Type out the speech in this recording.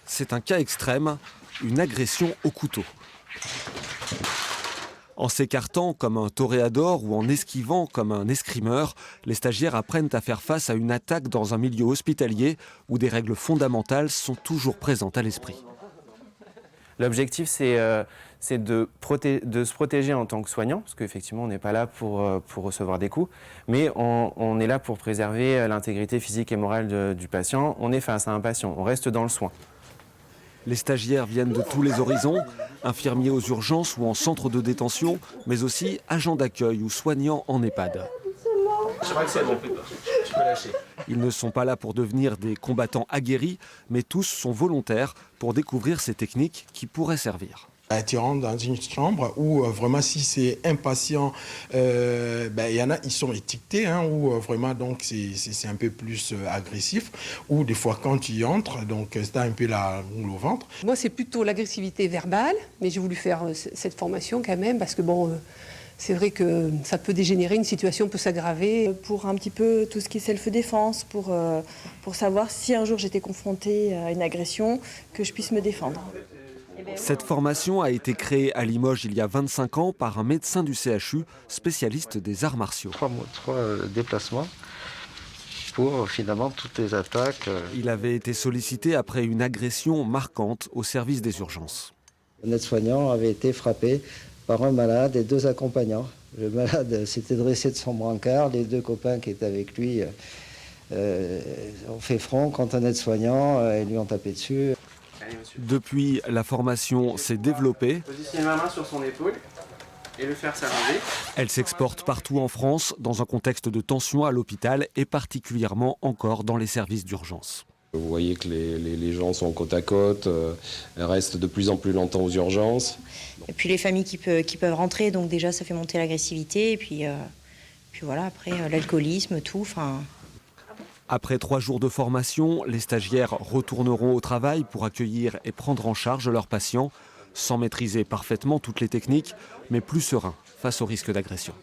c'est un cas extrême, une agression au couteau. En s'écartant comme un toréador ou en esquivant comme un escrimeur, les stagiaires apprennent à faire face à une attaque dans un milieu hospitalier où des règles fondamentales sont toujours présentes à l'esprit. L'objectif, c'est de se protéger en tant que soignant, parce qu'effectivement, on n'est pas là pour recevoir des coups, mais on est là pour préserver l'intégrité physique et morale du patient. On est face à un patient, on reste dans le soin. Les stagiaires viennent de tous les horizons, infirmiers aux urgences ou en centre de détention, mais aussi agents d'accueil ou soignants en EHPAD. Je crois que c'est bon, tu peux lâcher. Ils ne sont pas là pour devenir des combattants aguerris, mais tous sont volontaires pour découvrir ces techniques qui pourraient servir. Tu rentres dans une chambre où vraiment si c'est un patient, il y en a, ils sont étiquetés, où vraiment donc c'est un peu plus agressif. Ou des fois quand tu y entres, donc c'est un peu la boule au ventre. Moi c'est plutôt l'agressivité verbale, mais j'ai voulu faire cette formation quand même parce que c'est vrai que ça peut dégénérer, une situation peut s'aggraver. Pour un petit peu tout ce qui est self-défense, pour savoir si un jour j'étais confrontée à une agression, que je puisse me défendre. Cette formation a été créée à Limoges il y a 25 ans par un médecin du CHU, spécialiste des arts martiaux. 3 déplacements pour finalement toutes les attaques. Il avait été sollicité après une agression marquante au service des urgences. Le aide-soignant avait été frappé par un malade et 2 accompagnants. Le malade s'était dressé de son brancard, les 2 copains qui étaient avec lui ont fait front contre un aide-soignant et lui ont tapé dessus. Depuis, la formation s'est développée. Positionner ma main sur son épaule et le faire s'allonger. Elle s'exporte partout en France dans un contexte de tension à l'hôpital et particulièrement encore dans les services d'urgence. Vous voyez que les gens sont côte à côte, restent de plus en plus longtemps aux urgences. Et puis les familles qui peuvent rentrer, donc déjà ça fait monter l'agressivité, et puis voilà, après l'alcoolisme, tout. Après 3 jours de formation, les stagiaires retourneront au travail pour accueillir et prendre en charge leurs patients, sans maîtriser parfaitement toutes les techniques, mais plus sereins face au risque d'agression.